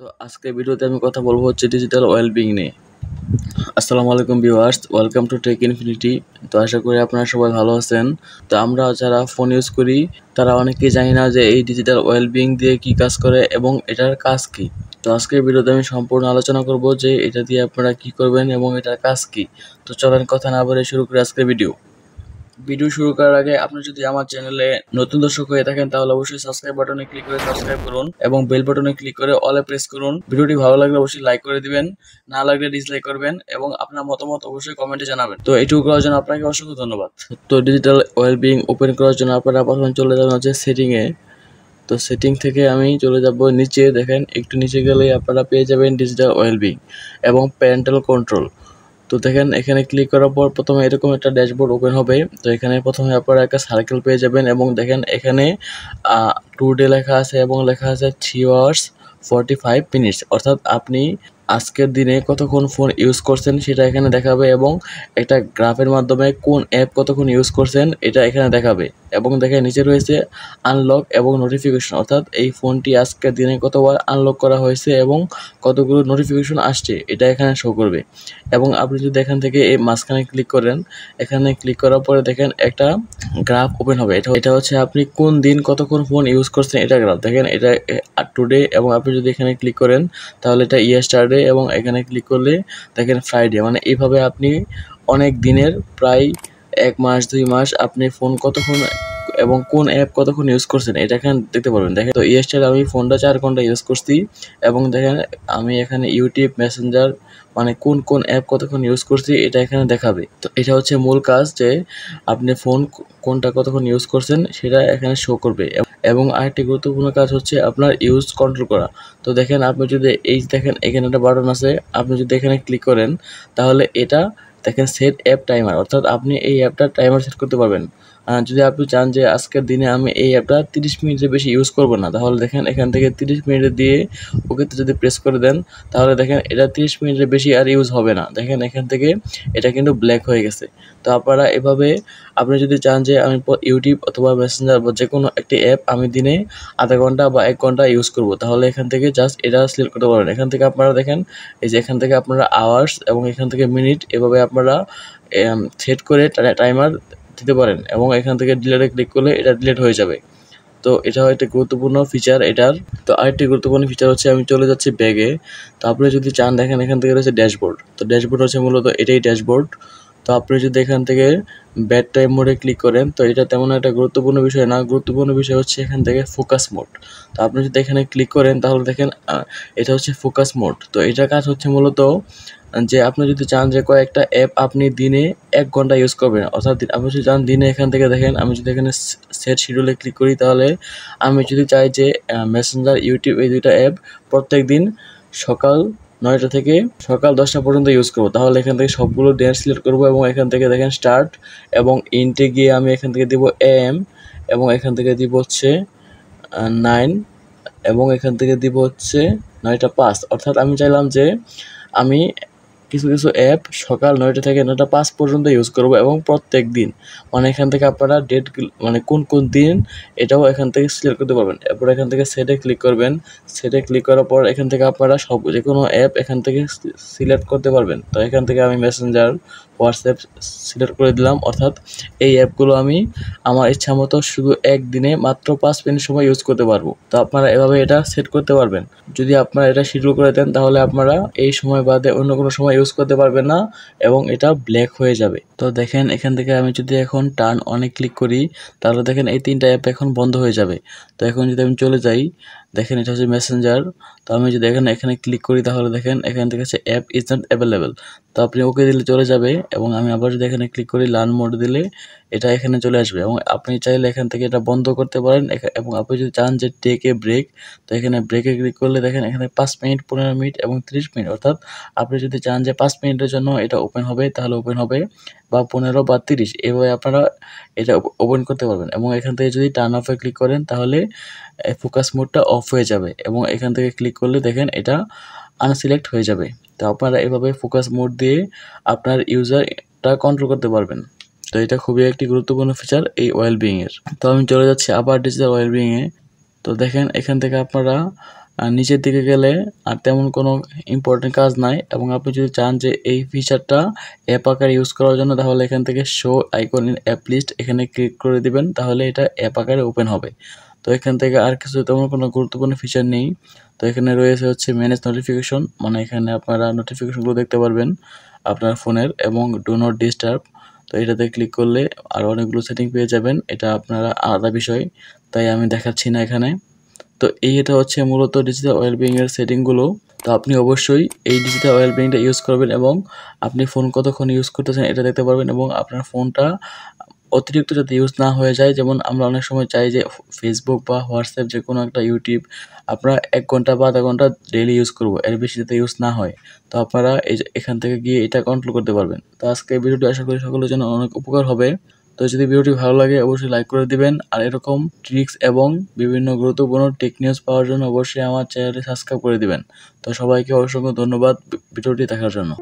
তো আজকে ভিডিওতে আমি কথা বলবো হচ্ছে ডিজিটাল ওয়েলবিং নিয়ে। আসসালামু আলাইকুম ভিউয়ার্স, ওয়েলকাম টু টেকইনফিনিটি। তো আশা করি আপনারা সবাই ভালো আছেন। তো আমরা যারা ফোন ইউজ করি তারা অনেকেই জানি না যে এই ডিজিটাল ওয়েলবিং দিয়ে কি কাজ করে এবং এটার কাজ কি। তো আজকের ভিডিওতে আমি সম্পূর্ণ আলোচনা করব যে এটা দিয়ে আপনারা কি করবেন এবং এটার কাজ কি। তো চলেন কথা না বলে শুরু করি আজকের ভিডিও শুরু করার আগে আপনি যদি আমার চ্যানেলে নতুন দর্শক হয়ে থাকেন তাহলে অবশ্যই সাবস্ক্রাইব বাটনে ক্লিক করে সাবস্ক্রাইব করুন এবং বেল বাটনে ক্লিক করে অলে প্রেস করুন। ভিডিওটি ভালো লাগলে অবশ্যই লাইক করে দিবেন, না লাগলে ডিসলাইক করবেন এবং আপনার মতামত অবশ্যই কমেন্টে জানাবেন। তো এইটুকু করার জন্য আপনাকে অসংখ্য ধন্যবাদ। তো ডিজিটাল ওয়েলবিং ওপেন করার জন্য আপনারা প্রথমে চলে যাবেন হচ্ছে সেটিংয়ে। তো সেটিং থেকে আমি চলে যাব নিচে, দেখেন একটু নিচে গেলেই আপনারা পেয়ে যাবেন ডিজিটাল ওয়েলবিং এবং প্যারেন্টাল কন্ট্রোল। তো দেখেন এখানে ক্লিক করার পর প্রথমে এরকম একটা ড্যাশবোর্ড ওপেন হবে। তো এখানে প্রথমে আপনারা একটা সার্কেল পেয়ে যাবেন এবং দেখেন এখানে টুডে লেখা আছে এবং লেখা আছে 3 hours 45 minutes, অর্থাৎ আপনি আজকের দিনে কতক্ষণ ফোন ইউজ করছেন সেটা এখানে দেখাবে এবং একটা গ্রাফের মাধ্যমে কোন অ্যাপ কতক্ষণ ইউজ করছেন এটা এখানে দেখাবে। এবং দেখেন নিচে রয়েছে আনলক এবং নোটিফিকেশন, অর্থাৎ এই ফোনটি আজকের দিনে কতবার আনলক করা হয়েছে এবং কতগুলো নোটিফিকেশন আসছে এটা এখানে শো করবে। এবং আপনি যদি এখান থেকে এই মাঝখানে ক্লিক করেন, এখানে ক্লিক করার পরে দেখেন একটা গ্রাফ ওপেন হবে। এটা হচ্ছে আপনি কোন দিন কতক্ষণ ফোন ইউজ করছেন এটা গ্রাফ। দেখেন এটা টুডে এবং আপনি যদি এখানে ক্লিক করেন তাহলে এটা ইয়েস্টারডে এবং এখানে ক্লিক করলে দেখেন ফ্রাইডে। মানে এইভাবে আপনি অনেক দিনের প্রায় 1 মাস 2 মাস আপনি ফোন কতক্ষণ এবং কোন অ্যাপ কতক্ষণ ইউজ করছেন এটা এখানে দেখতে পারবেন। দেখেন তো ইয়েস্টারডে আমি ফোনটা 4 ঘন্টা ইউজ করছি এবং দেখেন আমি এখানে ইউটিউব মেসেঞ্জার মানে কোন কোন অ্যাপ কতক্ষণ ইউজ করছি এটা এখানে দেখাবে। তো এটা হচ্ছে মূল কাজ যে আপনি ফোন কোনটা কতক্ষণ ইউজ করছেন সেটা এখানে শো করবে। এবং আরেকটি গুরুত্বপূর্ণ কাজ হচ্ছে আপনার ইউজ কন্ট্রোল করা। তো দেখেন আপনি যদি দেখেন এখানে একটা বাটন আছে, আপনি যদি এখানে ক্লিক করেন তাহলে এটা দেখেন সেট অ্যাপ টাইমার, অর্থাৎ আপনি এই অ্যাপটা টাইমার সেট করতে পারবেন। যদি আপনি চান যে আজকের দিনে আমি এই অ্যাপটা 30 মিনিটের বেশি ইউজ করব না, তাহলে দেখেন এখান থেকে 30 মিনিটে দিয়ে ওকেতে যদি প্রেস করে দেন তাহলে দেখেন এটা 30 মিনিটের বেশি আর ইউজ হবে না। দেখেন এখান থেকে এটা কিন্তু ব্ল্যাক হয়ে গেছে। তো আপনারা এভাবে আপনি যদি চান যে আমি ইউটিউব অথবা মেসেঞ্জার বা যে কোনো একটি অ্যাপ আমি দিনে আধা ঘন্টা বা 1 ঘন্টা ইউজ করব, তাহলে এখান থেকে জাস্ট এটা সিলেক্ট করতে পারবেন। এখান থেকে আপনারা দেখেন এই যে এখান থেকে আপনারা আওয়ার্স এবং এখান থেকে মিনিট এভাবে আপনারা সেট করে টাইমার দিতে পারেন এবং এখান থেকে ডিলেটে ক্লিক করলে এটা ডিলেট হয়ে যাবে। তো এটাও একটা গুরুত্বপূর্ণ ফিচার এটার। তো আরেকটি গুরুত্বপূর্ণ ফিচার হচ্ছে আমি চলে যাচ্ছি ব্যাগে। তো আপনি যদি চান দেখেন এখান থেকে রয়েছে ড্যাশবোর্ড। তো ড্যাশবোর্ড হচ্ছে মূলত এটাই ড্যাশবোর্ড। তো আপনি যদি এখান থেকে ব্যাড টাইম মোডে ক্লিক করেন তো এটা তেমন একটা গুরুত্বপূর্ণ বিষয় না। গুরুত্বপূর্ণ বিষয় হচ্ছে এখান থেকে ফোকাস মোড। তো আপনি যদি এখানে ক্লিক করেন তাহলে দেখেন এটা হচ্ছে ফোকাস মোড। তো এটার কাজ হচ্ছে মূলত যে আপনি যদি চান যে কয়েকটা অ্যাপ আপনি দিনে 1 ঘন্টা ইউজ করবেন, অর্থাৎ আপনি যদি চান দিনে এখান থেকে দেখেন আমি যদি এখানে সেট শিডিউলে ক্লিক করি তাহলে আমি যদি চাই যে মেসেঞ্জার ইউটিউব এই দুইটা অ্যাপ প্রত্যেক দিন সকাল 9টা থেকে সকাল 10টা পর্যন্ত ইউজ করবো, তাহলে এখান থেকে সবগুলো ডে সিলেক্ট করবো এবং এখান থেকে দেখেন স্টার্ট এবং ইনটে গিয়ে আমি এখান থেকে দিব এম এবং এখান থেকে দিব হচ্ছে 9 এবং এখান থেকে দিব হচ্ছে 9টা 5, অর্থাৎ আমি চাইলাম যে আমি কিছু কিছু অ্যাপ সকাল 9টা থেকে 9টা 5 পর্যন্ত ইউজ করব এবং প্রত্যেক দিন মানে এখান থেকে আপনারা ডেট মানে কোন কোন দিন এটাও এখান থেকে সিলেক্ট করতে পারবেন। এরপর এখান থেকে সেটে ক্লিক করবেন। সেটে ক্লিক করার পর এখান থেকে আপনারা যে কোনো অ্যাপ এখান থেকে সিলেক্ট করতে পারবেন। তো এখান থেকে আমি মেসেঞ্জার হোয়াটসঅ্যাপ সিলেক্ট করে দিলাম, অর্থাৎ এই অ্যাপগুলো আমি আমার ইচ্ছা মতো শুধু একদিনে মাত্র 5 মিনিট সময় ইউজ করতে পারবো। তো আপনারা এভাবে এটা সেট করতে পারবেন। যদি আপনারা এটা শিডিউল করে দেন তাহলে আপনারা এই সময় বাদে অন্য কোনো সময় ইউজ করতে পারবেন না এবং এটা ব্ল্যাক হয়ে যাবে। তো দেখেন এখান থেকে আমি যদি এখন টার্ন অনে ক্লিক করি তাহলে দেখেন এই 3টা অ্যাপ এখন বন্ধ হয়ে যাবে। তো এখন যদি আমি চলে যাই দেখেন এটা হচ্ছে মেসেঞ্জার। তো আমি যদি এখানে ক্লিক করি তাহলে দেখেন এখান থেকে হচ্ছে অ্যাপ ইজ নট অ্যাভেলেবেল। তো আপনি ওকে দিলে চলে যাবে এবং আমি আবার যদি এখানে ক্লিক করি লার্ন মোড দিলে এটা এখানে চলে আসবে এবং আপনি চাইলে এখান থেকে এটা বন্ধ করতে পারেন। এবং আপনি যদি চান যে টেক এ ব্রেক তো এখানে ব্রেকে ক্লিক করলে দেখেন এখানে 5 মিনিট 15 মিনিট এবং 30 মিনিট, অর্থাৎ আপনি যদি চান যে 5 মিনিটের জন্য এটা ওপেন হবে তাহলে ওপেন হবে বা 15 বা 30 এভাবে আপনারা এটা ওপেন করতে পারবেন। এবং এখান থেকে যদি টার্ন অফে ক্লিক করেন তাহলে ফোকাস মোডটা অফ হয়ে যাবে এবং এখান থেকে ক্লিক করলে দেখেন এটা আনসিলেক্ট হয়ে যাবে। তো আপনারা এভাবে ফোকাস মোড দিয়ে আপনার ইউজারটা কন্ট্রোল করতে পারবেন। তো এটা খুবই একটি গুরুত্বপূর্ণ ফিচার এই ওয়েলবিং এর। তো আমি চলে যাচ্ছি আবার ডিজিটাল ওয়েলবিং এ। তো দেখেন এখান থেকে আপনারা আর নিচের দিকে গেলে আর তেমন কোনো ইম্পর্টেন্ট কাজ নাই, এবং আপনি যদি চান যে এই ফিচারটা অ্যাপ আকারে ইউজ করার জন্য, তাহলে এখান থেকে show icon in app list এখানে ক্লিক করে দিবেন, তাহলে এটা অ্যাপ আকারে ওপেন হবে। তো এখান থেকে আর কিছু তেমন কোনো গুরুত্বপূর্ণ ফিচার নেই। তো এখানে রয়েছে হচ্ছে ম্যানেজ নোটিফিকেশন, মানে এখানে আপনারা নোটিফিকেশনগুলো দেখতে পারবেন আপনার ফোনের, এবং ডু নট ডিস্টার্ব। তো এটাতে ক্লিক করলে আরও অনেকগুলো সেটিং পেয়ে যাবেন, এটা আপনারা আলাদা বিষয়, তাই আমি দেখাচ্ছি না এখানে। তো এটা হচ্ছে মূলত ডিজিটাল ওয়েলবিং এর সেটিংগুলো। তো আপনি অবশ্যই এই ডিজিটাল ওয়েলবিংটা ইউজ করবেন, এবং আপনি ফোন কতক্ষণ ইউজ করতেছেন এটা দেখতে পারবেন, এবং আপনার ফোনটা অতিরিক্ত যাতে ইউজ না হয়ে যায়। যেমন আমরা অনেক সময় চাই যে ফেসবুক বা হোয়াটসঅ্যাপ যে কোনো একটা ইউটিউব আমরা ১ ঘন্টা বা ০.৫ ঘন্টা ডেইলি ইউজ করব, এর বেশি যাতে ইউজ না হয়। তো আপনারা এই যে এখান থেকে গিয়ে এটা কন্ট্রোল করতে পারবেন। তো আজকের ভিডিওটি আশা করি সকলের জন্য অনেক উপকার হবে। তো যদি ভিডিওটি ভালো লাগে অবশ্যই লাইক করে দিবেন, আর এরকম ট্রিক্স এবং বিভিন্ন গুরুত্বপূর্ণ টেক নিউজ পাওয়ার জন্য অবশ্যই আমার চ্যানেলটি সাবস্ক্রাইব করে দিবেন। তো সবাইকে অসংখ্য ধন্যবাদ ভিডিওটি দেখার জন্য।